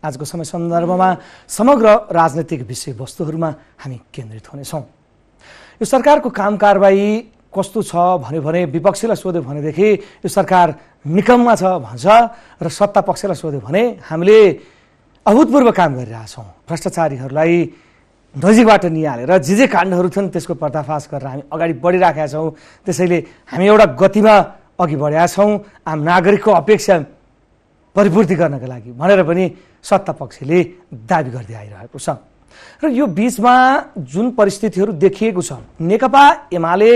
आजको समय सन्दर्भमा समग्र राजनीतिक विषयवस्तुहरूमा हामी केन्द्रित हुनेछौँ। यो सरकारको काम कारबाही कस्तो छ भन्यो भने विपक्षीलाई सोध्यो भनेदेखि यो सरकार निकम्मा छ भन्छ र सत्ता पक्षलाई सोध्यो भने हामीले अभूतपूर्व काम गरिरहेछौँ। भ्रष्टाचारीहरूलाई नजिकबाट निहालेर जे काण्डहरू छन् त्यसको पर्दाफास गरेर हामी अगाडि बढिराखेका छौँ। त्यसैले हामी एउटा गतिमा अघि बढेका छौँ आम नागरिकको अपेक्षा परिपूर्ति गर्नका लागि भनेर पनि सत्ता पक्षले दाबी गर्दै आइरहेको छ। र यो बिचमा जुन परिस्थितिहरू देखिएको छ, नेकपा एमाले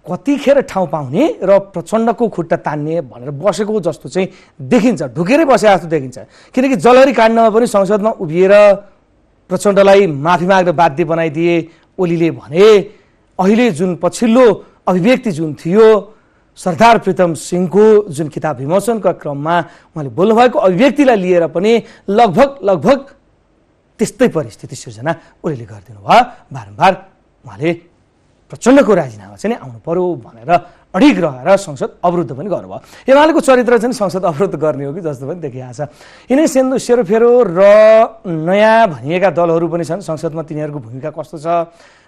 कतिखेर ठाउँ पाउने र प्रचण्डको खुट्टा तान्ने भनेर बसेको जस्तो चाहिँ देखिन्छ, ढुकेरै बसे जस्तो देखिन्छ। किनकि जलहरी काण्डमा पनि संसदमा उभिएर प्रचण्डलाई माफी माग्न बाध्य बनाइदिए ओलीले भने अहिले जुन पछिल्लो अभिव्यक्ति जुन थियो सरदार प्रीतम सिंहको जुन किताब विमोचनका क्रममा उहाँले बोल्नुभएको अभिव्यक्तिलाई लिएर पनि लगभग त्यस्तै परिस्थिति सृजना ओलीले गरिदिनु भयो। बारम्बार उहाँले प्रचण्डको राजीनामा चाहिँ आउनु पर्यो भनेर अडिग रहेर संसद अवरुद्ध पनि गर्नुभयो। एमालेको चरित्र चाहिँ संसद अवरुद्ध गर्ने हो कि जस्तो पनि देखिएको छ। यिनै सेरोफेरो र नयाँ भनिएका दलहरू पनि छन्। संसदमा तिनीहरूको भूमिका कस्तो छ,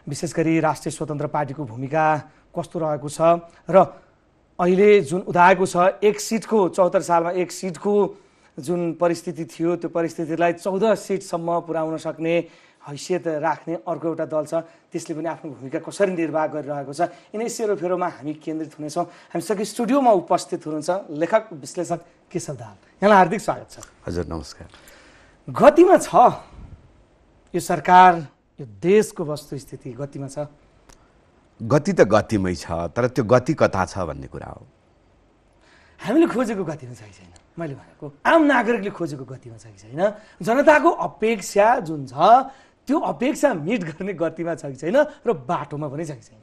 विशेष गरी राष्ट्रिय स्वतन्त्र पार्टीको भूमिका कस्तो रहेको छ र अहिले जुन उदाएको छ 1 सिटको 74 सालमा 1 सिटको जुन परिस्थिति थियो त्यो परिस्थितिलाई 14 सिटसम्म पुर्याउन सक्ने हैसियत राख्ने अर्को एउटा दल छ, त्यसले पनि आफ्नो भूमिका कसरी निर्वाह गरिरहेको छ। यिनै सेरोफेरोमा हामी केन्द्रित हुनेछौँ। हामीसँग स्टुडियोमा उपस्थित हुनुहुन्छ लेखक विश्लेषक केशव दाहाल, यहाँलाई हार्दिक स्वागत छ। हजुर नमस्कार। गतिमा छ यो सरकार, यो देशको वस्तुस्थिति गतिमा छ? गति त गतिमै छ, तर त्यो गति कता छ भन्ने कुरा हो। हामीले खोजेको गतिमा छ कि छैन? मैले भनेको आम नागरिकले खोजेको गतिमा छ कि छैन? जनताको अपेक्षा जुन छ त्यो अपेक्षा मिट गर्ने गतिमा छ कि छैन र बाटोमा पनि छ कि छैन?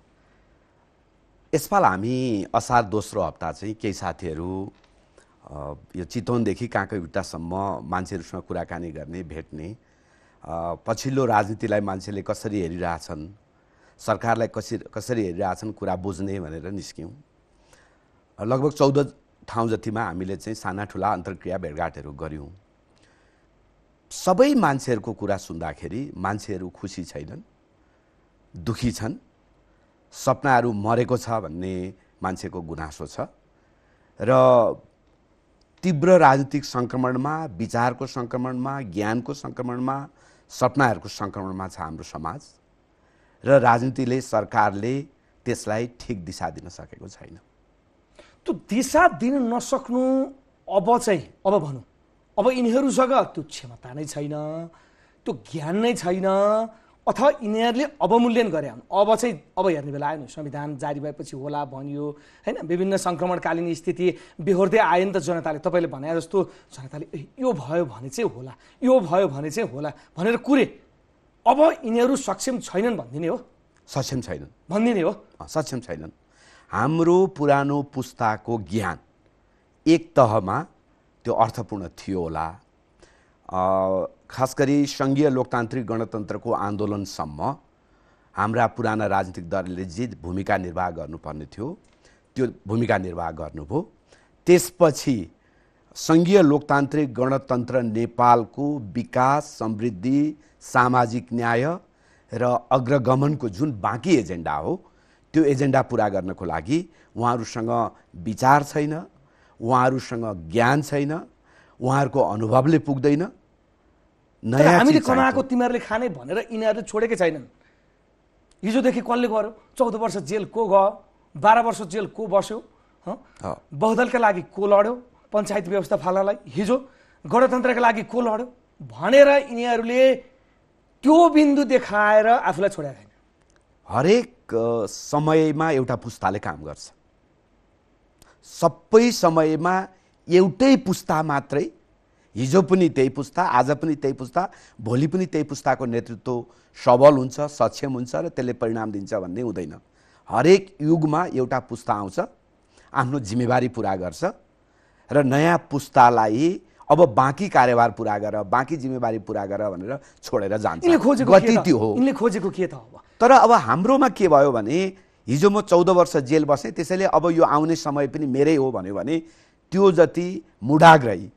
यसपाल हामी असार दोस्रो हप्ता चाहिँ केही साथीहरू यो चितवनदेखि काँकैयुट्टासम्म मान्छेहरूसँग कुराकानी गर्ने, भेट्ने, पछिल्लो राजनीतिलाई मान्छेले कसरी हेरिरहेछन्, सरकारलाई कसरी हेरिरहेछन् कुरा बुझ्ने भनेर निस्क्यौँ। लगभग 14 ठाउँ जतिमा हामीले चाहिँ साना ठुला अन्तर्क्रिया भेटघाटहरू गऱ्यौँ। सबै मान्छेहरूको कुरा सुन्दाखेरि मान्छेहरू खुसी छैनन्, दुखी छन्, सपनाहरू मरेको छ भन्ने मान्छेको गुनासो छ र तीव्र राजनीतिक सङ्क्रमणमा, विचारको सङ्क्रमणमा, ज्ञानको सङ्क्रमणमा, सपनाहरूको सङ्क्रमणमा छ हाम्रो समाज र राजनीतिले, सरकारले त्यसलाई ठिक दिशा दिन सकेको छैन। त्यो दिशा दिन नसक्नु अब भनौँ अब यिनीहरूसँग त्यो क्षमता नै छैन, त्यो ज्ञान नै छैन, अथवा यिनीहरूले अवमूल्यन गरे हुन्। अब हेर्ने बेला आयो नि, संविधान जारी भएपछि होला भनियो होइन, विभिन्न सङ्क्रमणकालीन स्थिति बेहोर्दै आयो नि त जनताले। तपाईँले भने जस्तो जनताले यो भयो भने चाहिँ होला, यो भयो भने चाहिँ होला भनेर कुरे। अब यिनीहरू सक्षम छैनन् भनिदिने हो? सक्षम छैनन् भनिदिने हो? सक्षम छैनन्। हाम्रो पुरानो पुस्ताको ज्ञान एक तहमा त्यो अर्थपूर्ण थियो होला। खास गरी सङ्घीय लोकतान्त्रिक गणतन्त्रको आन्दोलनसम्म हाम्रा पुराना राजनीतिक दलले जे भूमिका निर्वाह गर्नुपर्ने थियो त्यो भूमिका निर्वाह गर्नुभयो। त्यसपछि सङ्घीय लोकतान्त्रिक गणतन्त्र नेपालको विकास, समृद्धि, सामाजिक न्याय र अग्रगमनको जुन बाँकी एजेन्डा हो त्यो एजेन्डा पुरा गर्नको लागि उहाँहरूसँग विचार छैन, उहाँहरूसँग ज्ञान छैन, उहाँहरूको अनुभवले पुग्दैन। नयाँ हामीले कमाएको तिमीहरूले खाने भनेर यिनीहरूले छोडेकै छैनन्। हिजोदेखि कसले गर्यो? 14 वर्ष जेल को गयो, 12 वर्ष जेल को बस्यो, बहुदलका लागि को लड्यो, पञ्चायत व्यवस्था फाल्नलाई हिजो गणतन्त्रका लागि को लड्यो भनेर यिनीहरूले त्यो बिन्दु देखाएर आफूलाई छोडेका छैन। हरेक समयमा एउटा पुस्ताले काम गर्छ। सबै समयमा एउटै पुस्ता मात्रै, हिजो पनि त्यही पुस्ता, आज पनि त्यही पुस्ता, भोलि पनि त्यही पुस्ताको नेतृत्व सबल हुन्छ, सक्षम हुन्छ र त्यसले परिणाम दिन्छ भन्ने हुँदैन। हरेक युगमा एउटा पुस्ता आउँछ, आफ्नो जिम्मेवारी पुरा गर्छ र नयाँ पुस्तालाई अब बाँकी कार्यभार पुरा गर, बाँकी जिम्मेवारी पुरा गर भनेर छोडेर जान्छ। गति त्यो हो। यिनले खोजेको के त अब? तर अब हाम्रोमा के भयो भने हिजो म 14 वर्ष जेल बसेँ, त्यसैले अब यो आउने समय पनि मेरै हो भन्यो भने त्यो जति मुडाग्रही,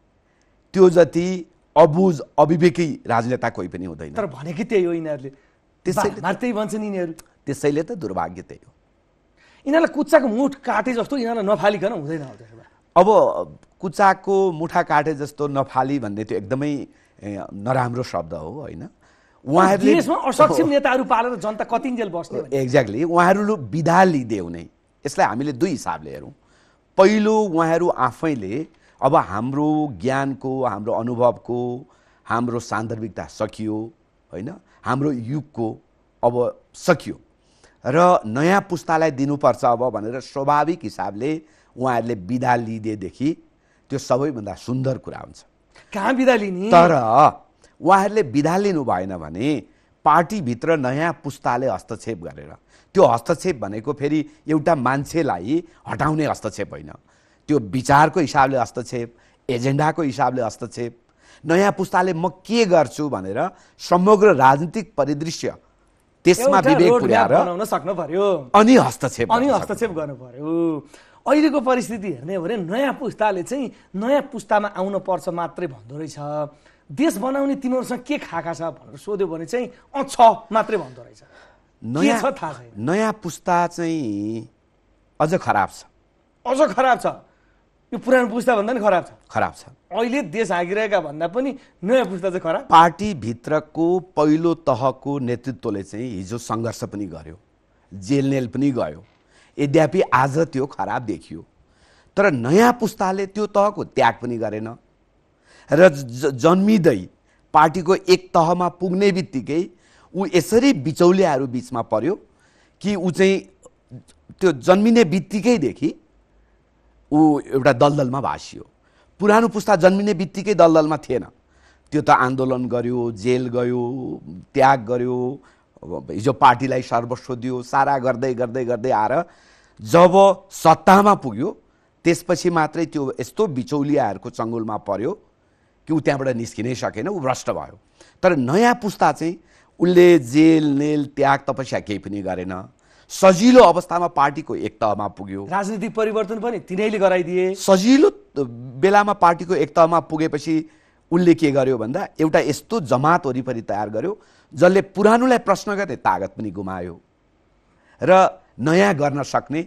त्यो जति अबुझ अविवेकी राजनेता कोही पनि हुँदैन। तर भनेकै त्यही हो यिनीहरूले, त्यही भन्छन् यिनीहरू। त्यसैले त दुर्भाग्य त्यही हो। यिनीहरूलाई कुच्चाको मुठ काटे जस्तो यिनीहरूलाई नफालिकन हुँदैन। अब कुच्चाको मुठा काटे जस्तो नफाली भन्ने त्यो एकदमै नराम्रो शब्द हो होइन। उहाँहरूले देशमा असक्षम नेताहरू पालेर जनता कतिन्जेल बस्ने? एक्ज्याक्टली, उहाँहरू विधा लिदेऊ नै। यसलाई हामीले दुई हिसाबले हेरौँ। पहिलो, उहाँहरू आफैले अब हाम्रो ज्ञानको, हाम्रो अनुभवको, हाम्रो सान्दर्भिकता सकियो होइन, हाम्रो युगको अब सकियो र नयाँ पुस्तालाई दिनुपर्छ अब भनेर स्वाभाविक हिसाबले उहाँहरूले विधा लिइदिएदेखि त्यो सबैभन्दा सुन्दर कुरा हुन्छ। कहाँ विधा लिने? तर उहाँहरूले विधा लिनु भएन भने पार्टीभित्र नयाँ पुस्ताले हस्तक्षेप गरेर, त्यो हस्तक्षेप भनेको फेरि एउटा मान्छेलाई हटाउने हस्तक्षेप होइन, त्यो विचारको हिसाबले हस्तक्षेप, एजेन्डाको हिसाबले हस्तक्षेप, नयाँ पुस्ताले म के गर्छु भनेर समग्र राजनीतिक परिदृश्य त्यसमा विवेक पुर्याएर बनाउन सक्नु पर्यो अनि हस्तक्षेप गर्नु पर्यो। अहिलेको परिस्थिति हेर्ने हो भने नयाँ पुस्ताले चाहिँ नयाँ पुस्तामा आउन पर्छ मात्रै भन्दो रहेछ। देश बनाउने तिमीहरूसँग के खाका छ भनेर सोध्यो भने चाहिँ छ मात्रै भन्दो रहेछ। नयाँ पुस्ता चाहिँ अझ खराब छ, अझ खराब छ। यो पुरानो पुस्ता भन्दा नि खराब छ। खराब छ। अहिले देश हाँकिरहेका भन्दा पनि नयाँ पुस्ता चाहिँ खराब। पार्टीभित्रको पहिलो तहको नेतृत्वले चाहिँ हिजो सङ्घर्ष पनि गर्यो, जेलनेल पनि गयो, यद्यपि आज त्यो खराब देखियो। तर नयाँ पुस्ताले त्यो तहको त्याग पनि गरेन र जन्मिँदै पार्टीको एक तहमा पुग्ने बित्तिकै ऊ यसरी बिचौलियाहरू बिचमा पर्यो कि ऊ चाहिँ त्यो जन्मिने बित्तिकैदेखि ऊ एउटा दलदलमा भासियो। पुरानो पुस्ता जन्मिने बित्तिकै दलदलमा थिएन, त्यो त आन्दोलन गर्यो, जेल गयो, त्याग गर्यो, हिजो पार्टीलाई सर्वस्व दियो, सारा गर्दै गर्दै गर्दै आएर जब सत्तामा पुग्यो त्यसपछि मात्रै त्यो यस्तो बिचौलियाहरूको चङ्गुलमा पर्यो कि ऊ त्यहाँबाट निस्किनै सकेन, ऊ भ्रष्ट भयो। तर नयाँ पुस्ता चाहिँ उसले जेल नेल त्याग तपस्या केही पनि गरेन, सजिलो अवस्थामा पार्टीको एक तहमा पुग्यो। राजनीतिक परिवर्तन पनि तिनीहरूले गराइदिए। सजिलो बेलामा पार्टीको एक तहमा पुगेपछि उसले के गर्यो भन्दा एउटा यस्तो जमात वरिपरि तयार गर्यो जसले पुरानोलाई प्रश्न गर्ने तागत पनि गुमायो र नयाँ गर्न सक्ने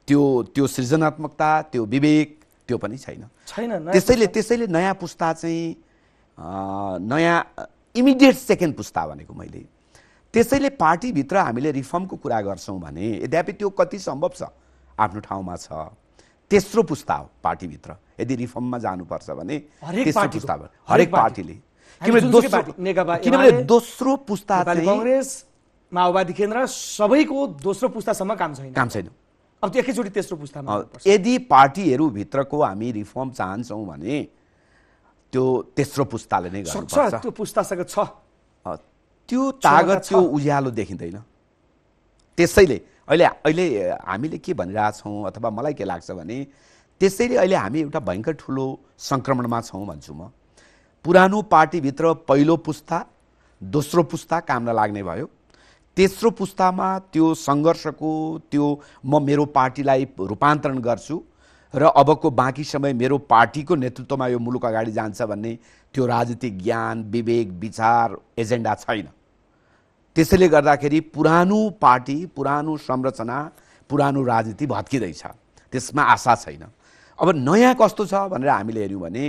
त्यो सृजनात्मकता, त्यो विवेक त्यो पनि छैन। त्यसैले नयाँ पुस्ता चाहिँ नयाँ इमिडिएट सेकेन्ड पुस्ता भनेको मैले। त्यसैले पार्टीभित्र हामीले रिफर्मको कुरा गर्छौँ भने यद्यपि त्यो कति सम्भव छ आफ्नो ठाउँमा छ। तेस्रो पुस्ता हो पार्टीभित्र यदि रिफर्ममा जानुपर्छ भने तेस्रो पुस्ता हरेक पार्टीले, किनभने दोस्रो पुस्ता कांग्रेस माओवादी केन्द्र सबैको दोस्रो पुस्तासम्म काम छैन। अब त्यो एकैचोटि तेस्रो पुस्तामा यदि पार्टीहरू भित्रको हामी रिफर्म चाहन्छौँ भने त्यो तेस्रो पुस्ताले नै गर्नुपर्छ। त्यो पुस्तासँग छ त्यो तागत, त्यो उज्यालो देखिँदैन। त्यसैले अहिले हामीले के भनिरहेछौँ अथवा मलाई के लाग्छ भने त्यसैले अहिले हामी एउटा भयङ्कर ठुलो सङ्क्रमणमा छौँ भन्छु म। पुरानो पार्टीभित्र पहिलो पुस्ता दोस्रो पुस्ता काम नलाग्ने भयो, तेस्रो पुस्तामा त्यो सङ्घर्षको त्यो म मेरो पार्टीलाई रूपान्तरण गर्छु र अबको बाँकी समय मेरो पार्टीको नेतृत्वमा यो मुलुक अगाडि जान्छ भन्ने त्यो राजनीतिक ज्ञान, विवेक, विचार, एजेन्डा छैन। त्यसैले गर्दाखेरि पुरानो पार्टी, पुरानो संरचना, पुरानो राजनीति भत्किँदैछ, त्यसमा आशा छैन। अब नयाँ कस्तो छ भनेर हामीले हेऱ्यौँ भने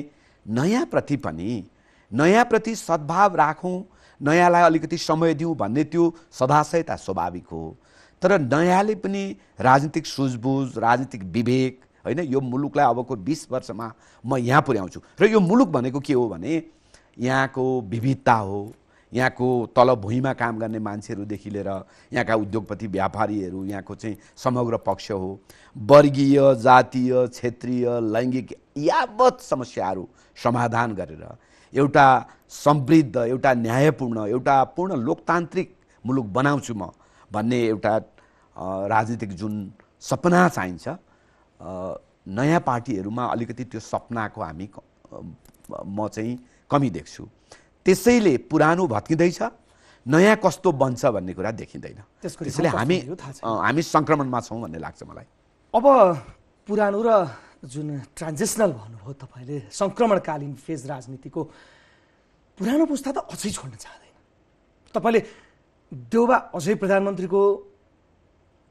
नयाँप्रति सद्भाव राखौँ, नयाँलाई अलिकति समय दिउँ भन्ने त्यो सदाशयता स्वाभाविक हो। तर नयाँले पनि राजनीतिक सुझबुझ, राजनीतिक विवेक होइन, यो मुलुकलाई अबको 20 वर्षमा म यहाँ पुर्याउँछु र यो मुलुक भनेको के हो भने यहाँको विविधता हो, यहाँको तल भुइँमा काम गर्ने मान्छेहरूदेखि लिएर यहाँका उद्योगपति व्यापारीहरू, यहाँको चाहिँ समग्र पक्ष हो, वर्गीय, जातीय, क्षेत्रीय, लैङ्गिक यावत समस्याहरू समाधान गरेर एउटा समृद्ध, एउटा न्यायपूर्ण, एउटा पूर्ण लोकतान्त्रिक मुलुक बनाउँछु म भन्ने एउटा राजनीतिक जुन सपना चाहिन्छ, नयाँ पार्टीहरूमा अलिकति त्यो सपनाको म चाहिँ कमी देख्छु। त्यसैले पुरानो भत्किँदैछ, नयाँ कस्तो बन्छ भन्ने कुरा देखिँदैन। त्यसैले हामी सङ्क्रमणमा छौँ भन्ने लाग्छ मलाई। अब पुरानो र जुन ट्रान्जिसनल भन्नुभयो तपाईँले, सङ्क्रमणकालीन फेज राजनीतिको पुरानो पुस्ता त अझै छोड्न चाहदैन। तपाईँले देउबा अझै प्रधानमन्त्रीको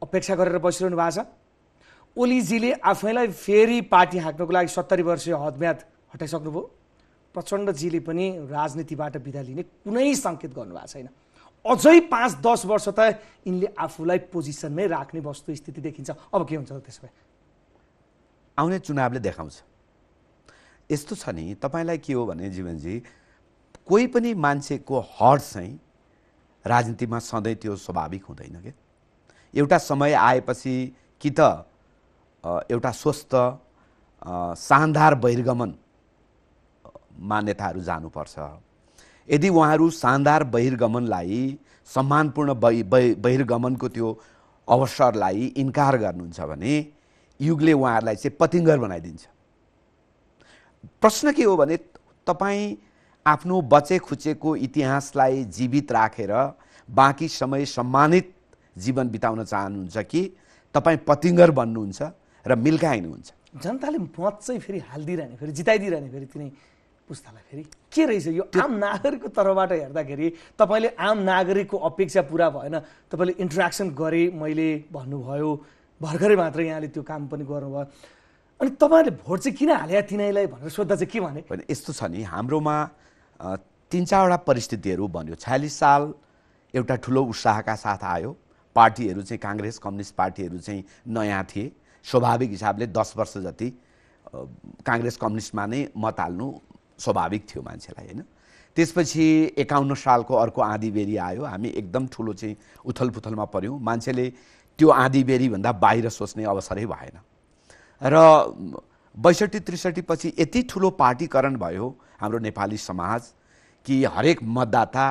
अपेक्षा गरेर बसिरहनु भएको छ। ओलीजीले आफैलाई फेरि पार्टी हाँक्नको लागि 70 वर्षीय हदम्याद हटाइसक्नुभयो। प्रचण्डजीले पनि राजनीतिबाट बिदा लिने कुनै सङ्केत गर्नुभएको छैन। अझै 5-10 वर्ष त यिनले आफूलाई पोजिसनमै राख्ने वस्तुस्थिति देखिन्छ। अब के हुन्छ त त्यसो भए? आउने चुनावले देखाउँछ। यस्तो छ नि, तपाईँलाई के हो भने जीवनजी, कोही पनि मान्छेको हट चाहिँ राजनीतिमा सधैँ त्यो स्वाभाविक हुँदैन के। एउटा समय आएपछि कि त एउटा स्वस्थ शानदार बहिर्गमन मान्यताहरू जानुपर्छ। यदि उहाँहरू शानदार बहिर्गमनलाई, सम्मानपूर्ण बहिर्गमनको त्यो अवसरलाई इन्कार गर्नुहुन्छ भने युगले उहाँहरूलाई चाहिँ पतिङ्गर बनाइदिन्छ। प्रश्न के हो भने तपाईँ आफ्नो बचे खुचेको इतिहासलाई जीवित राखेर बाँकी समय सम्मानित जीवन बिताउन चाहनुहुन्छ कि तपाईँ पतिङ्गर बन्नुहुन्छ र मिल्काइनुहुन्छ? जनताले मत चाहिँ फेरि हालिदिइरहने, फेरि जिताइदिइरहने फेरि तिनै पुस्तालाई फेरि के रहेछ यो? आम नागरिकको तर्फबाट हेर्दाखेरि तपाईँले आम नागरिकको अपेक्षा पुरा भएन, तपाईँले इन्ट्रेक्सन गरेँ मैले भन्नुभयो, भर्खरै मात्र यहाँले त्यो काम पनि गर्नुभयो, अनि तपाईँले भोट चाहिँ किन हाले तिनीलाई भनेर सोद्धा चाहिँ के भने? यस्तो छ नि, हाम्रोमा 3-4वटा परिस्थितिहरू बन्यो। 46 साल एउटा ठुलो उत्साहका साथ आयो। पार्टीहरू चाहिँ काङ्ग्रेस कम्युनिस्ट पार्टीहरू चाहिँ नयाँ थिए। स्वाभाविक हिसाबले 10 वर्ष जति काङ्ग्रेस कम्युनिस्टमा नै मत हाल्नु स्वाभाविक थियो मान्छेलाई, होइन? त्यसपछि 51 सालको अर्को आँधीबेरी आयो। हामी एकदम ठुलो चाहिँ उथलपुथलमा पऱ्यौँ। मान्छेले त्यो आँधीबेरीभन्दा बाहिर सोच्ने अवसरै भएन र 62-63 पछि यति ठुलो पार्टीकरण भयो हाम्रो नेपाली समाज कि हरेक मतदाता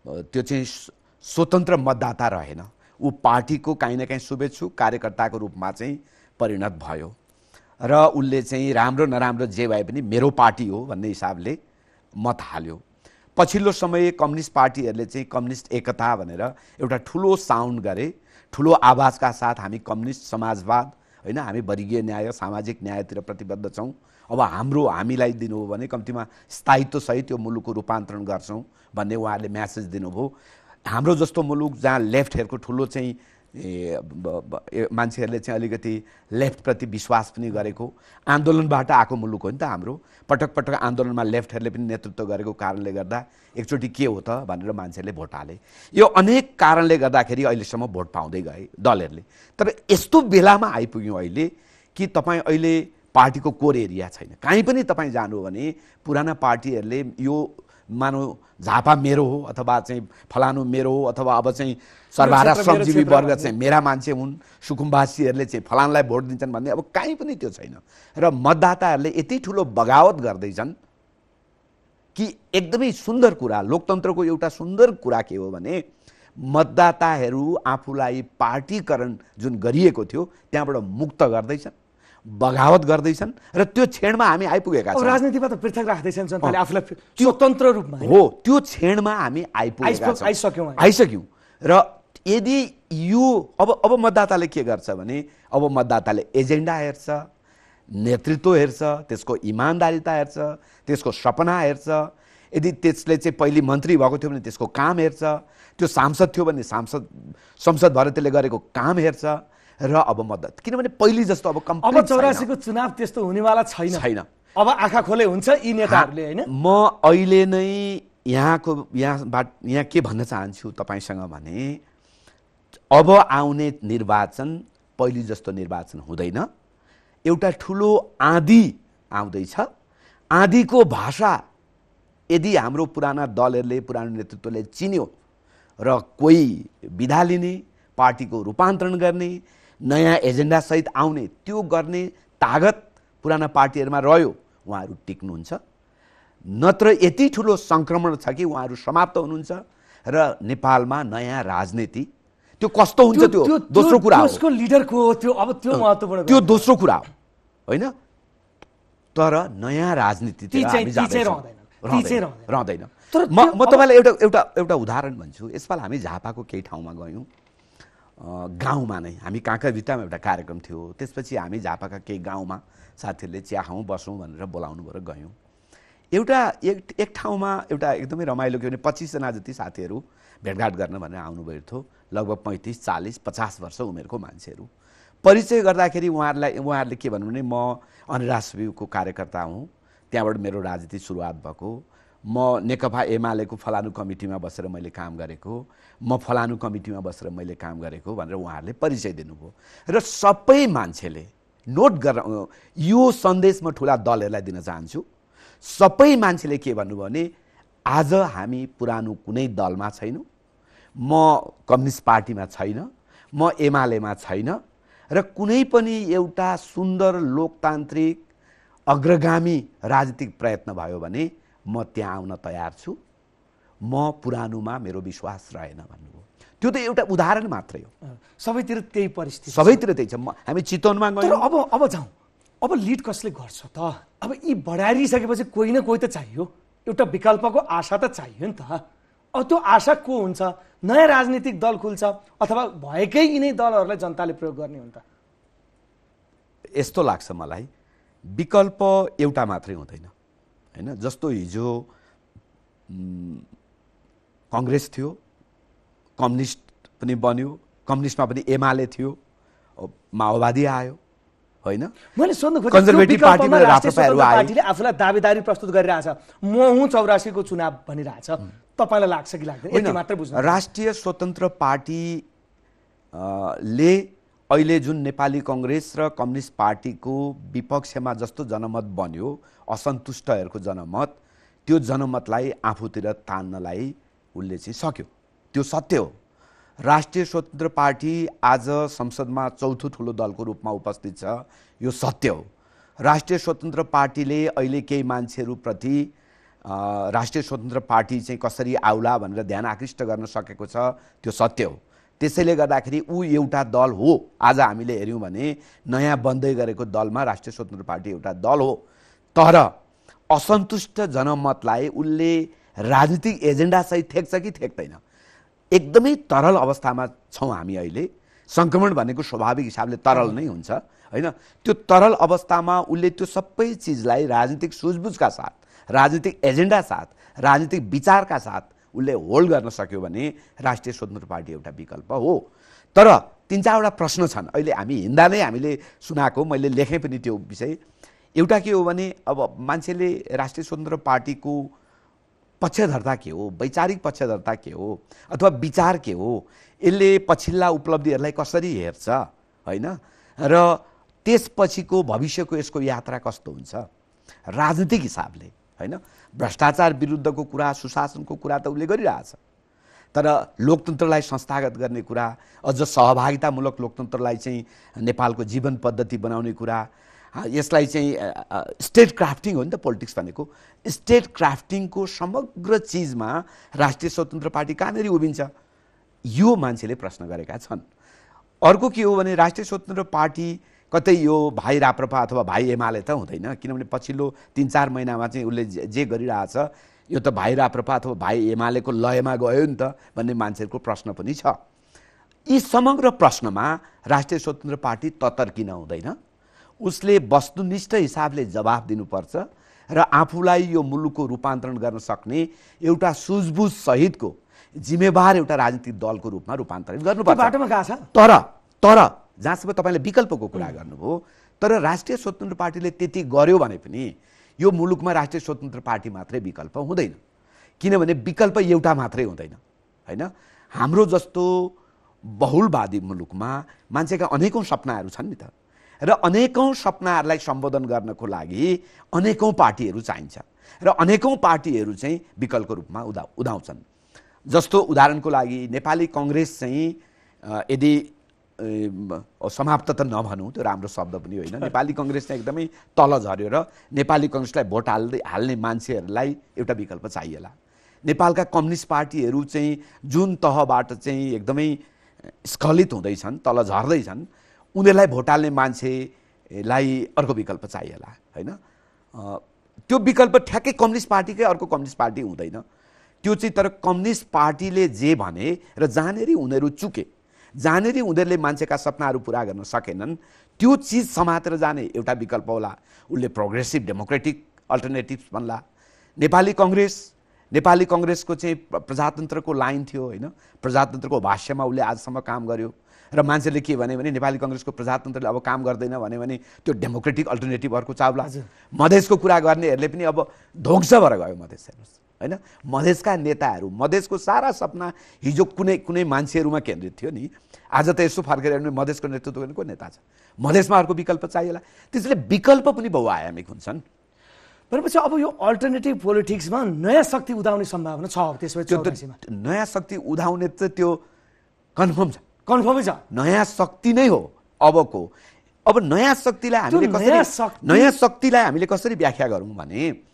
त्यो चाहिँ स्वतन्त्र मतदाता रहेन। ऊ पार्टीको काहीँ न काहीँ शुभेच्छुक कार्यकर्ताको रूपमा चाहिँ परिणत भयो र उसले चाहिँ राम्रो नराम्रो जे भए पनि मेरो पार्टी हो भन्ने हिसाबले मत हाल्यो। पछिल्लो समय कम्युनिस्ट पार्टीहरूले चाहिँ कम्युनिस्ट एकता भनेर एउटा ठुलो साउन्ड गरे, ठुलो आवाजका साथ हामी कम्युनिस्ट समाजवाद, होइन, हामी वर्गीय न्याय सामाजिक न्यायतिर प्रतिबद्ध छौँ, अब हामीलाई दिनुभयो भने कम्तीमा स्थायित्वसहित त्यो मुलुकको रूपान्तरण गर्छौँ भन्ने उहाँहरूले म्यासेज दिनुभयो। हाम्रो जस्तो मुलुक जहाँ लेफ्ट हेयरको ठुलो चाहिँ मान्छेहरूले चाहिँ अलिकति लेफ्टप्रति विश्वास पनि गरेको आन्दोलनबाट आएको मुलुक हो नि त हाम्रो। पटक पटक आन्दोलनमा लेफ्टहरूले पनि नेतृत्व गरेको कारणले गर्दा एकचोटि के हो त भनेर मान्छेहरूले भोट हाले। यो अनेक कारणले गर्दाखेरि अहिलेसम्म भोट पाउँदै गए दलहरूले। तर यस्तो बेलामा आइपुग्यौँ अहिले कि तपाईँ अहिले पार्टीको कोर एरिया छैन। कहीँ पनि तपाईँ जानु हो भने पुराना पार्टीहरूले यो मानौ झापा मेरो हो अथवा चाहिँ फलानु मेरो हो अथवा अब चाहिँ सर्वहारा श्रमजीवी वर्ग चाहिँ मेरा मान्छे हुन्, सुकुम्बासीहरूले चाहिँ फलानलाई भोट दिन्छन् भन्ने अब कहीँ पनि त्यो छैन। र मतदाताहरूले यति ठुलो बगावत गर्दैछन् कि एकदमै सुन्दर कुरा, लोकतन्त्रको एउटा सुन्दर कुरा के हो भने मतदाताहरू आफूलाई पार्टीकरण जुन गरिएको थियो त्यहाँबाट मुक्त गर्दैछन्, बगावत गर्दैछन् र त्यो क्षणमा हामी आइपुगेका छौँ। राजनीतिमा त पृथक राख्दैछन् जनताले आफूलाई स्वतन्त्र रूपमा हो, त्यो क्षणमा हामी आइसक्यौँ। र यदि यो अब मतदाताले के गर्छ भने अब मतदाताले एजेन्डा हेर्छ, नेतृत्व हेर्छ, त्यसको इमान्दारिता हेर्छ, त्यसको सपना हेर्छ। यदि त्यसले चाहिँ पहिले मन्त्री भएको थियो भने त्यसको काम हेर्छ, त्यो सांसद थियो भने संसद भएर त्यसले गरेको काम हेर्छ र अब मद्दत। किनभने पहिले जस्तो अब 84 को चुनाव त्यस्तो हुनेवाला छैन। अब आँखा खोले हुन्छ यी नेताहरूले, हैन? म अहिले नै यहाँ के भन्न चाहन्छु तपाईसँग भने अब आउने निर्वाचन पहिले जस्तो निर्वाचन हुँदैन। एउटा ठुलो आँधी आउँदैछ। आँधीको भाषा यदि हाम्रो पुराना दलहरूले, पुरानो नेतृत्वले चिन्यो र कोही विधा लिने, पार्टीको रूपान्तरण गर्ने, नयाँ एजेन्डा सहित आउने, त्यो गर्ने तागत पुराना पार्टीहरूमा रह्यो, उहाँहरू टिक्नुहुन्छ। नत्र यति ठुलो सङ्क्रमण छ कि उहाँहरू समाप्त हुनुहुन्छ र नेपालमा नयाँ राजनीति त्यो कस्तो हुन्छ त्यो दोस्रो कुरा हो। त्यसको लिडरको त्यो अब त्यो महत्त्वपूर्ण, त्यो दोस्रो कुरा हो, होइन? तर नयाँ राजनीतितिर हामी रहँदैन। म तपाईँलाई एउटा उदाहरण भन्छु। यसपाल हामी झापाको केही ठाउँमा गयौँ, गाउँमा नै हामी काँकरभित्तामा एउटा कार्यक्रम थियो। त्यसपछि हामी झापाका केही गाउँमा साथीहरूले चिया खाउँ बसौँ भनेर बोलाउनु भएर गयौँ। एउटा एक ठाउँमा एउटा एकदमै रमाइलो के भने 25 जना जति साथीहरू भेटघाट गर्न भनेर आउनुभएको थियो। लगभग 35, 40, 50 वर्ष उमेरको मान्छेहरू। परिचय गर्दाखेरि उहाँहरूले के भन्नु भने म अनिरासको कार्यकर्ता हुँ, त्यहाँबाट मेरो राजनीति सुरुवात भएको, म नेकपा एमालेको फलानु कमिटीमा बसेर मैले काम गरेको, म फलानु कमिटीमा बसेर मैले काम गरेको भनेर उहाँहरूले परिचय दिनुभयो। र सबै मान्छेले नोट गरेर यो सन्देश म ठुला दलहरूलाई दिन चाहन्छु। सबै मान्छेले के भन्नुभयो भने आज हामी पुरानो कुनै दलमा छैनौँ, म कम्युनिस्ट पार्टीमा छैन, म एमालेमा छैन र कुनै पनि एउटा सुन्दर लोकतान्त्रिक अग्रगामी राजनीतिक प्रयत्न भयो भने म त्यहाँ आउन तयार छु, म पुरानोमा मेरो विश्वास रहेन भन्नुभयो। त्यो त एउटा उदाहरण मात्रै हो। सबैतिर त्यही परिस्थिति, सबैतिर त्यही छ। हामी चितवनमा गयौँ। तर अब जाउँ, अब लिड कसले गर्छ त? अब यी बढाइसकेपछि कोही न कोही त चाहियो, एउटा विकल्पको आशा त चाहियो नि त। अब त्यो आशा को हुन्छ? नयाँ राजनीतिक दल खुल्छ अथवा भएकै यिनै दलहरूलाई जनताले प्रयोग गर्ने हुन्छ? यस्तो लाग्छ मलाई, विकल्प एउटा मात्रै हुँदैन हैन। जस्तो हिजो कांग्रेस थियो, कम्युनिस्ट पनि बन्यो, कम्युनिस्टमा पनि एमाले थियो, माओवादी आयो हैन। मैले सोध्नु खोजेँ कन्जर्भेटिभ पार्टीमा राष्ट्रिय पार्टीले आफूलाई दावेदारी प्रस्तुत गरिरहेछ, म हुँ 84 को चुनाव भनिरहेछ, तपाईलाई लाग्छ कि लाग्दैन? यति मात्र बुझ्नु। राष्ट्रिय स्वतन्त्र पार्टी ले अहिले जुन नेपाली कांग्रेस र कम्युनिस्ट पार्टीको विपक्षमा जस्तो जनमत बन्यो, असन्तुष्टहरूको जनमत, त्यो जनमतलाई आफूतिर तान्नलाई उसले चाहिँ सक्यो। त्यो सत्य हो। राष्ट्रिय स्वतन्त्र पार्टी आज संसदमा चौथो ठुलो दलको रूपमा उपस्थित छ, यो सत्य हो। राष्ट्रिय स्वतन्त्र पार्टीले अहिले केही मान्छेहरूप्रति राष्ट्रिय स्वतन्त्र पार्टी चाहिँ कसरी आउला भनेर ध्यान आकृष्ट गर्न सकेको छ, त्यो सत्य हो। त्यसैले गर्दाखेरि ऊ एउटा दल हो। आज हामीले हेर्यौँ भने नयाँ बन्दै गरेको दलमा राष्ट्रिय स्वतन्त्र पार्टी एउटा दल हो। तर असन्तुष्ट जनमतलाई उसले राजनीतिक एजेन्डासहित थेक्छ कि थेक्दैन? एकदमै तरल अवस्थामा छौँ हामी अहिले। सङ्क्रमण भनेको स्वाभाविक हिसाबले तरल नै हुन्छ हैन। त्यो तरल अवस्थामा उसले त्यो सबै चिजलाई राजनीतिक सुझबुझका साथ, राजनीतिक एजेन्डा साथ, राजनीतिक विचारका साथ उसले होल्ड गर्न सक्यो भने राष्ट्रिय स्वतन्त्र पार्टी एउटा विकल्प हो। तर 3-4वटा प्रश्न छन्। अहिले हामी हिँड्दा नै हामीले सुनाएको, मैले लेखेँ पनि त्यो विषय। एउटा के हो भने अब मान्छेले राष्ट्रिय स्वतन्त्र पार्टीको पक्षधरता के हो, वैचारिक पक्षधरता के हो, अथवा विचार के हो, यसले पछिल्ला उपलब्धिहरूलाई कसरी हेर्छ हैन, र त्यसपछिको भविष्यको यसको यात्रा कस्तो हुन्छ राजनीतिक हिसाबले हैन। भ्रष्टाचार विरुद्धको कुरा, सुशासनको कुरा त उसले गरिरहेछ, तर लोकतन्त्रलाई संस्थागत गर्ने कुरा, अझ सहभागितामूलक लोकतन्त्रलाई चाहिँ नेपालको जीवन पद्धति बनाउने कुरा, यसलाई चाहिँ स्टेट क्राफ्टिङ हो नि त पोलिटिक्स भनेको। स्टेट क्राफ्टिङको समग्र चिजमा राष्ट्रिय स्वतन्त्र पार्टी कहाँनिर उभिन्छ, यो मान्छेले प्रश्न गरेका छन्। अर्को के हो भने राष्ट्रिय स्वतन्त्र पार्टी कतै यो भाइ राप्रपा अथवा भाइ एमाले त हुँदैन, किनभने पछिल्लो 3-4 महिनामा चाहिँ उसले जे गरिरहेछ यो त भाइ राप्रपा अथवा भाइ एमालेको लयमा गयो नि त भन्ने मान्छेहरूको प्रश्न पनि छ। यी समग्र प्रश्नमा राष्ट्रिय स्वतन्त्र पार्टी ततर्किन हुँदैन, उसले वस्तुनिष्ठ हिसाबले जवाफ दिनुपर्छ र आफूलाई यो मुलुकको रूपान्तरण गर्न सक्ने एउटा सुझबुझ सहितको जिम्मेवार एउटा राजनीतिक दलको रूपमा रूपान्तरित गर्नुपर्छ। बाटोमा गएको छ। तर जहाँसम्म तपाईँले विकल्पको कुरा गर्नुभयो, तर राष्ट्रिय स्वतन्त्र पार्टीले त्यति गर्यो भने पनि यो मुलुकमा राष्ट्रिय स्वतन्त्र पार्टी मात्रै विकल्प हुँदैन, किनभने विकल्प एउटा मात्रै हुँदैन हैन। हाम्रो जस्तो बहुलवादी मुलुकमा मान्छेका अनेकौं सपनाहरू छन् नि त, र अनेकौं सपनाहरूलाई सम्बोधन गर्नको लागि अनेकौं पार्टीहरू चाहिन्छ र अनेकौं पार्टीहरू चाहिँ विकल्पको रूपमा उदाउँछन्। जस्तो उदाहरणको लागि नेपाली कांग्रेस चाहिँ यदि समाप्त त नभनौँ, त्यो राम्रो शब्द पनि होइन, नेपाली कांग्रेस चाहिँ एकदमै तल झर्यो र नेपाली कांग्रेसलाई भोट हाल्ने मान्छेहरूलाई एउटा विकल्प चाहिएला। नेपालका कम्युनिस्ट पार्टीहरू चाहिँ जुन तहबाट चाहिँ एकदमै स्खलित हुँदैछन्, तल झर्दैछन्, उनीहरूलाई भोट हाल्ने मान्छेलाई अर्को विकल्प चाहिएला हैन। त्यो विकल्प ठ्याक्कै कम्युनिस्ट पार्टीकै अर्को कम्युनिस्ट पार्टी हुँदैन, त्यो चाहिँ तर कम्युनिस्ट पार्टीले जे भने र जहाँनेरि उनीहरू चुके, जहाँनेरि उनीहरूले मान्छेका सपनाहरू पुरा गर्न सकेनन्, त्यो चिज समातेर जाने एउटा विकल्प होला। उसले प्रोग्रेसिभ डेमोक्रेटिक अल्टरनेटिभ्स भन्ला, नेपाली कङ्ग्रेसको चाहिँ प्रजातन्त्रको लाइन थियो होइन, प्रजातन्त्रको भाष्यमा उसले आजसम्म काम गर्यो र मान्छेले के भने नेपाली कङ्ग्रेसको प्रजातन्त्रले अब काम गर्दैन भने त्यो डेमोक्रेटिक अल्टरनेटिभ अर्को चाउला। मधेसको कुरा गर्नेहरूले पनि अब ध्वंस भएर गयो मधेस, हेर्नुहोस् होइन। मधेसका नेताहरू, मधेसको सारा सपना हिजो कुनै मान्छेहरूमा केन्द्रित थियो नि, आज त यसो फर्केर हेर्नु मधेसको नेतृत्व गर्ने को नेता छ? मधेसमा अर्को विकल्प चाहिएला, त्यसैले विकल्प पनि बहुआयामिक हुन्छन्। भनेपछि अब यो अल्टरनेटिभ पोलिटिक्समा नयाँ शक्ति उदाउने सम्भावना छ। त्यसपछि नयाँ शक्ति उदाउने त त्यो कन्फर्म छ, कन्फर्मै छ, नयाँ शक्ति नै हो अबको। अब नयाँ शक्तिलाई हामीले कसरी व्याख्या गरौँ भने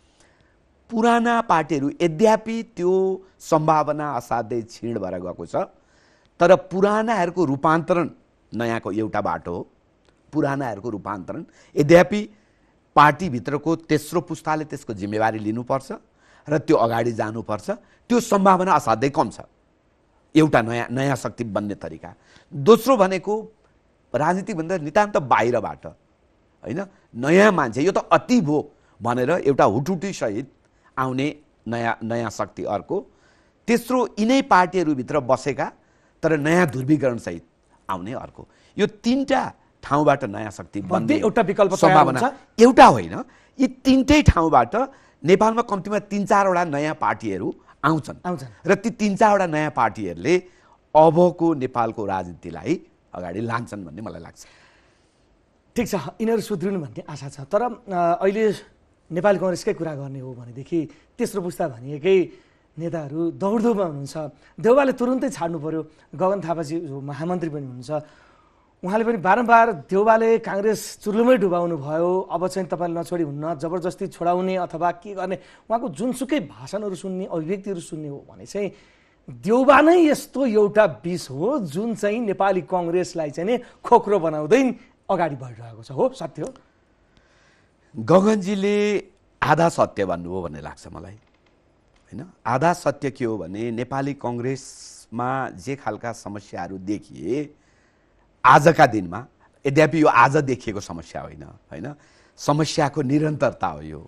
पुराना पार्टीहरू यद्यपि त्यो सम्भावना असाध्यै क्षीण भएर गएको छ, तर पुरानाहरूको रूपान्तरण नयाँको एउटा बाटो हो। पुरानाहरूको रूपान्तरण यद्यपि पार्टीभित्रको तेस्रो पुस्ताले त्यसको जिम्मेवारी लिनुपर्छ र त्यो अगाडि जानुपर्छ। त्यो सम्भावना असाध्यै कम छ, एउटा नयाँ शक्ति बन्ने तरिका। दोस्रो भनेको राजनीतिभन्दा नितान्त बाहिरबाट होइन, नयाँ मान्छे, यो त अति भो भनेर एउटा हुटुटी सहित आउने नयाँ शक्ति अर्को। तेस्रो यिनै पार्टीहरूभित्र बसेका तर नयाँ ध्रुवीकरण सहित आउने अर्को। यो तीनटा ठाउँबाट नयाँ शक्ति बन्ने एउटा विकल्प सम्भावना एउटा होइन, यी तीनटै ठाउँबाट नेपालमा कम्तीमा 3-4वटा नयाँ पार्टीहरू आउँछन् र ती 3-4वटा नयाँ पार्टीहरूले अबको नेपालको राजनीतिलाई अगाडि लान्छन् भन्ने मलाई लाग्छ। ठिक छ, यिनीहरू सुध्रिनु भन्ने आशा छ। तर अहिले नेपाली कङ्ग्रेसकै कुरा गर्ने हो भनेदेखि तेस्रो पुस्ता भनिएकै नेताहरू दौडधुपमा हुनुहुन्छ। देउबाले तुरुन्तै छाड्नु पर्यो। गगन थापाजी जो महामन्त्री पनि हुनुहुन्छ, उहाँले पनि बारम्बार देउबाले काङ्ग्रेस चुर्लुमै डुबाउनु भयो, अब चाहिँ तपाईँले नछोडी हुन्न, जबरजस्ती छोडाउने अथवा के गर्ने, उहाँको जुनसुकै भाषणहरू सुन्ने, अभिव्यक्तिहरू सुन्ने हो भने चाहिँ देउबा नै यस्तो एउटा विष हो जुन चाहिँ नेपाली कङ्ग्रेसलाई चाहिँ नि खोक्रो बनाउँदै अगाडि बढिरहेको छ। हो, सत्य हो। गगनजीले आधा सत्य भन्नुभयो भन्ने लाग्छ मलाई होइन। आधा सत्य के हो भने नेपाली कङ्ग्रेसमा जे खालका समस्याहरू देखिए आजका दिनमा, यद्यपि यो आज देखिएको समस्या होइन, समस्याको निरन्तरता हो यो।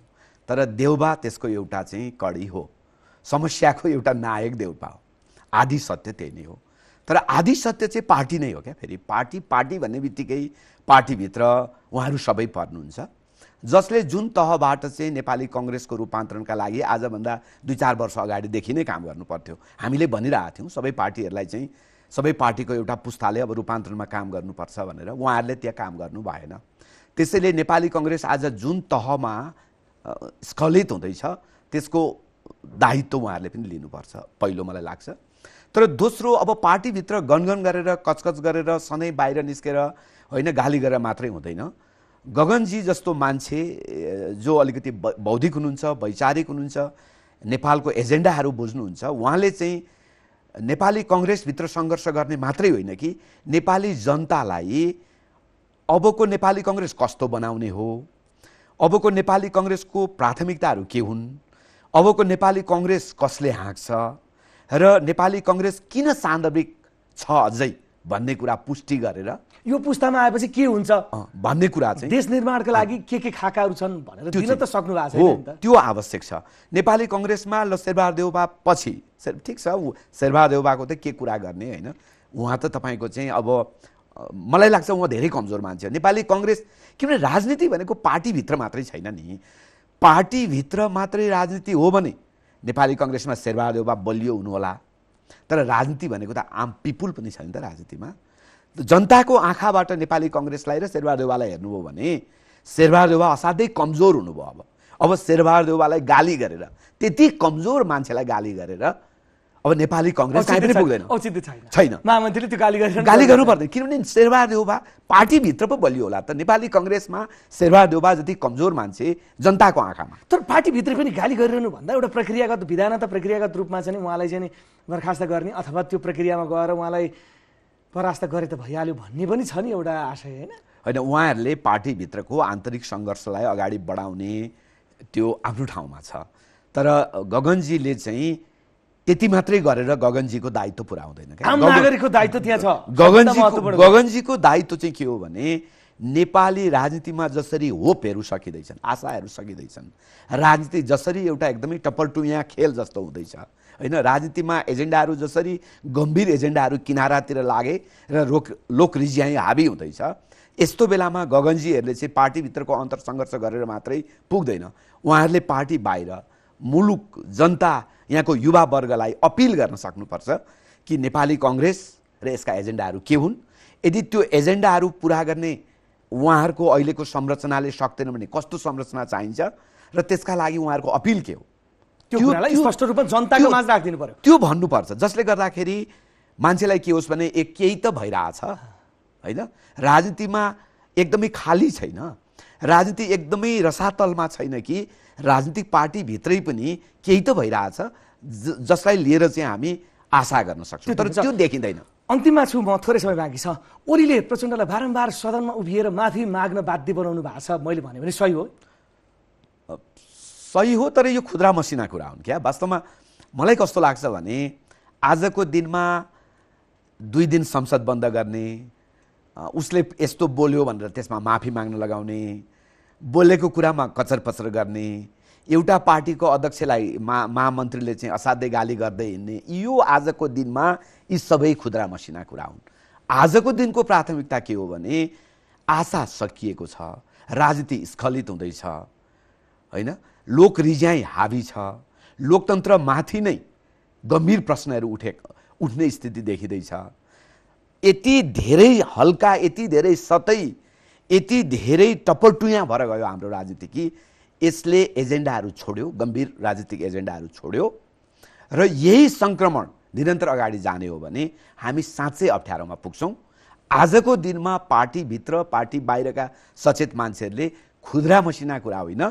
तर देउबा त्यसको एउटा चाहिँ कडी हो, समस्याको एउटा नायक देउबा हो। आधी सत्य त्यही नै हो। तर आधी सत्य चाहिँ पार्टी नै हो क्या। फेरि पार्टी भन्ने बित्तिकै पार्टीभित्र उहाँहरू सबै पर्नुहुन्छ, जसले जुन तहबाट चाहिँ नेपाली कङ्ग्रेसको रूपान्तरणका लागि आजभन्दा 2-4 वर्ष अगाडिदेखि नै काम गर्नु पर्थ्यो। हामीले भनिरहेका थियौँ सबै पार्टीहरूलाई चाहिँ, सबै पार्टीको एउटा पुस्ताले अब रूपान्तरणमा काम गर्नुपर्छ भनेर, उहाँहरूले त्यहाँ काम गर्नु भएन। त्यसैले नेपाली कङ्ग्रेस आज जुन तहमा स्खलित हुँदैछ त्यसको दायित्व उहाँहरूले पनि लिनुपर्छ, पहिलो मलाई लाग्छ। तर दोस्रो, अब पार्टीभित्र गनगन गरेर कचकच गरेर सधैँ बाहिर निस्केर होइन गाली गरेर मात्रै हुँदैन। गगनजी जस्तो मान्छे जो अलिकति बौद्धिक हुनुहुन्छ, वैचारिक हुनुहुन्छ, नेपालको एजेन्डाहरू बुझ्नुहुन्छ, उहाँले चाहिँ नेपाली कङ्ग्रेसभित्र सङ्घर्ष गर्ने मात्रै होइन कि नेपाली जनतालाई अबको नेपाली कङ्ग्रेस कस्तो बनाउने हो, अबको नेपाली कङ्ग्रेसको प्राथमिकताहरू के हुन्, अबको नेपाली कङ्ग्रेस कसले हाँक्छ र नेपाली कङ्ग्रेस किन सान्दर्भिक छ अझै भन्ने कुरा पुष्टि गरेर यो पुस्तामा आएपछि के हुन्छ भन्ने कुरा चाहिँ देश निर्माणका लागि के खाकाहरू छन् भनेर दिन त सक्नु भएको छैन नि त। त्यो आवश्यक छ। नेपाली कङ्ग्रेसमा ल शेरबहादुर देउबा पछि ठिक छ, शेरबहादुर देउबाको त के कुरा गर्ने होइन, उहाँ त तपाईँको चाहिँ अब मलाई लाग्छ उहाँ धेरै कमजोर मान्छे हो। नेपाली कङ्ग्रेस किनभने राजनीति भनेको पार्टीभित्र मात्रै छैन नि, पार्टीभित्र मात्रै राजनीति हो भने नेपाली कङ्ग्रेसमा शेरबहादुर देउबा बलियो हुनुहोला, तर राजनीति भनेको त आम पिपुल पनि छ नि त। राजनीतिमा जनताको आँखाबाट नेपाली कङ्ग्रेसलाई र शेरबहादुर देउबालाई हेर्नुभयो भने शेरबहादुर देउबा असाध्यै कमजोर हुनुभयो। अब शेरबहादुर देउबालाई गाली गरेर, त्यति कमजोर मान्छेलाई गाली गरेर अब नेपाली कङ्ग्रेस कहीँ पनि पुग्दैन, छैन। महामन्त्रीले त्यो गाली गर्नु पर्दैन, किनभने शेरबहादुर देउबा पार्टीभित्र पो बलियो होला त। नेपाली कङ्ग्रेसमा शेरबहादुर देउबा जति कमजोर मान्छे जनताको आँखामा। तर पार्टीभित्र पनि गाली गरिरहनु भन्दा एउटा प्रक्रियागत विधानत प्रक्रियागत रूपमा चाहिँ उहाँलाई चाहिँ बर्खास्त गर्ने अथवा त्यो प्रक्रियामा गएर उहाँलाई परास्त गरे त भइहाल्यो भन्ने पनि छ नि एउटा आशय होइन। होइन, उहाँहरूले पार्टीभित्रको आन्तरिक सङ्घर्षलाई अगाडि बढाउने त्यो आफ्नो ठाउँमा छ, तर गगनजीले चाहिँ त्यति मात्रै गरेर गगनजीको दायित्व पुरा हुँदैन। आम नागरिकको दायित्व त्यहाँ छ। गगनजीको दायित्व चाहिँ के हो भने नेपाली राजनीतिमा जसरी होपहरू सकिँदैछन्, आशाहरू सकिँदैछन्, राजनीति जसरी एउटा एकदमै टपलटुइया खेल जस्तो हुँदैछ होइन, राजनीतिमा एजेन्डाहरू जसरी गम्भीर एजेन्डाहरू किनारातिर लागे र लोक रिज्याइ हाबी हुँदैछ, यस्तो बेलामा गगनजीहरूले चाहिँ पार्टीभित्रको अन्तरसङ्घर्ष गरेर मात्रै पुग्दैन। उहाँहरूले पार्टी बाहिर मुलुक जनता यहाँको युवा वर्गलाई अपिल गर्न सक्नुपर्छ कि नेपाली कङ्ग्रेस र यसका एजेन्डाहरू के हुन्, यदि त्यो एजेन्डाहरू पुरा गर्ने उहाँहरूको अहिलेको संरचनाले सक्दैन भने कस्तो संरचना चाहिन्छ र त्यसका लागि उहाँहरूको अपिल के हो त्यो कुरालाई स्पष्ट रूपमा जनताको माझ राखिदिनु पर्यो। त्यो भन्नुपर्छ, जसले गर्दाखेरि मान्छेलाई के होस् भने केही त भइरहेछ होइन, राजनीतिमा एकदमै खाली छैन, राजनीति एकदमै रसातलमा छैन कि राजनीतिक पार्टीभित्रै पनि केही त भइरहेछ जसलाई लिएर चाहिँ हामी आशा गर्न सक्छौँ, तर त्यो देखिँदैन। अन्तिममा छु म, थोरै समय बाँकी छ। ओलीले प्रचण्डलाई बारम्बार सदनमा उभिएर माफी माग्न बाध्य बनाउनु भएको छ, मैले भने पनि सही हो? सही हो, तर यो खुद्रा मसिना कुरा हुन् क्या। वास्तवमा मलाई कस्तो लाग्छ भने आजको दिनमा 2 दिन संसद बन्द गर्ने, उसले यस्तो बोल्यो भनेर त्यसमा माफी माग्न लगाउने, बोलेको कुरामा कचर पचर गर्ने, एउटा पार्टीको अध्यक्षलाई महामन्त्रीले चाहिँ असाध्यै गाली गर्दै हिँड्ने, यो आजको दिनमा यी सबै खुद्रा मसिना कुरा हुन्। आजको दिनको प्राथमिकता के हो भने आशा सकिएको छ, राजनीति स्खलित हुँदैछ होइन, लोक रिज्याइ हाबी छ, लोकतन्त्र माथि नै गम्भीर प्रश्नहरू उठ्ने स्थिति देखिँदैछ। यति धेरै हल्का, यति धेरै सतै, यति धेरै टपलटुइया भएर गयो हाम्रो राजनीति कि यसले एजेन्डाहरू छोड्यो, गम्भीर राजनीतिक एजेन्डाहरू छोड्यो र यही सङ्क्रमण निरन्तर अगाडि जाने हो भने हामी साँच्चै अप्ठ्यारोमा पुग्छौँ। आजको दिनमा पार्टीभित्र पार्टी बाहिरका सचेत मान्छेहरूले खुद्रा मसिना कुरा होइन,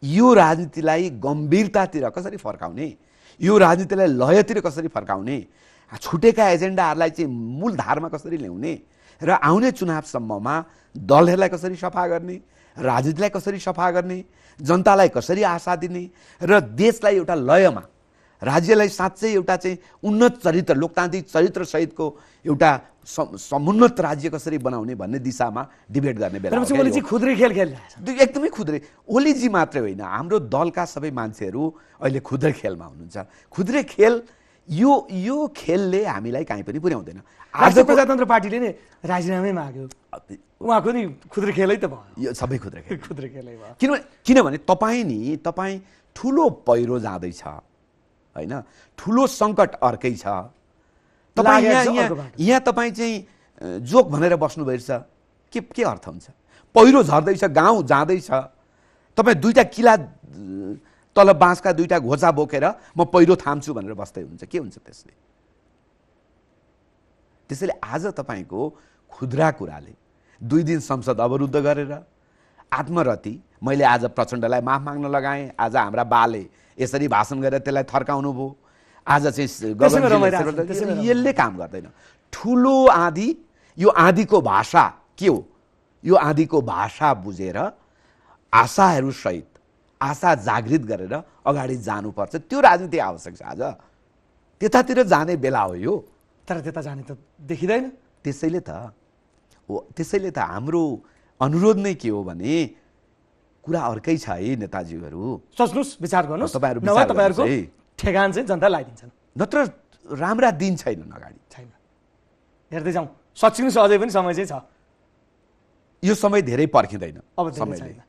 यो राजनीतिलाई गम्भीरतातिर कसरी फर्काउने, यो राजनीतिलाई लयतिर कसरी फर्काउने, छुटेका एजेन्डाहरूलाई चाहिँ मूलधारमा कसरी ल्याउने र आउने चुनावसम्ममा दलहरूलाई कसरी सफा गर्ने, राजनीतिलाई कसरी सफा गर्ने, जनतालाई कसरी आशा दिने र देशलाई एउटा लयमा, राज्यलाई साँच्चै एउटा चाहिँ उन्नत चरित्र, लोकतान्त्रिक चरित्र सहितको एउटा समुन्नत राज्य कसरी बनाउने भन्ने दिशामा डिबेट गर्ने बेला ओलीजी खुद्रे खेल खेलिरहेछ। एकदमै खुद्रे, ओलीजी मात्रै होइन, हाम्रो दलका सबै मान्छेहरू अहिले खुद्रे खेलमा हुनुहुन्छ। खुद्रे खेल यो खेलले हामीलाई कहीँ पनि पुर्याउँदैन। आज प्रजातन्त्र पार्टीले नै राजीनामै माग्यो, उहाँको नि खुद्रे खेलै त भयो। यो सबै खुद्रे खेल, खुद्रे खेलै भयो। किनभने तपाईँ ठुलो पहिरो जाँदैछ होइन, ठुलो सङ्कट अर्कै छ, तपाईँ यहाँ तपाईँ चाहिँ जोक भनेर बस्नुभएछ, के अर्थ हुन्छ? पहिरो झर्दैछ, गाउँ जाँदैछ, तपाईँ 2टा किला तल बाँसका 2टा घोचा बोकेर म पहिरो थाम्छु भनेर बस्दै हुन्छ, के हुन्छ त्यसले? त्यसैले आज तपाईँको खुद्रा कुराले 2 दिन संसद अवरुद्ध गरेर आत्मरति, मैले आज प्रचण्डलाई माफ माग्न लगाएँ, आज हाम्रा बाले यसरी भाषण गरेर त्यसलाई थर्काउनु भयो, आज चाहिँ यसले काम गर्दैन। ठुलो आँधी, यो आँधीको भाषा के हो? यो आँधीको भाषा बुझेर आशाहरू सहित आशा जागृत गरेर अगाडि जानुपर्छ। त्यो राजनीति आवश्यक छ। आज त्यतातिर जाने बेला हो यो, तर त्यता जाने त देखिँदैन। त्यसैले त हाम्रो अनुरोध नै के हो भने कुरा अर्कै छ है नेताजीहरू, सोच्नुहोस्, विचार गर्नुहोस्, तपाईँहरूको ठेगान चाहिँ जनता लगाइदिन्छन्, नत्र राम्रा दिन छैनन् अगाडि। छैन, हेर्दै जाउँ, सचिनुहोस्, अझै पनि समय चाहिँ छ। यो समय धेरै पर्खिँदैन, अब समय धेरै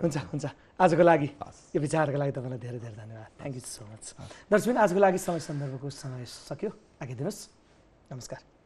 हुन्छ। आजको लागि यो विचारको लागि तपाईँलाई धेरै धेरै धन्यवाद। Thank you so much. दर्शक, आजको लागि समय सन्दर्भको समय सक्यो, आज्ञा दिनुहोस्। नमस्कार।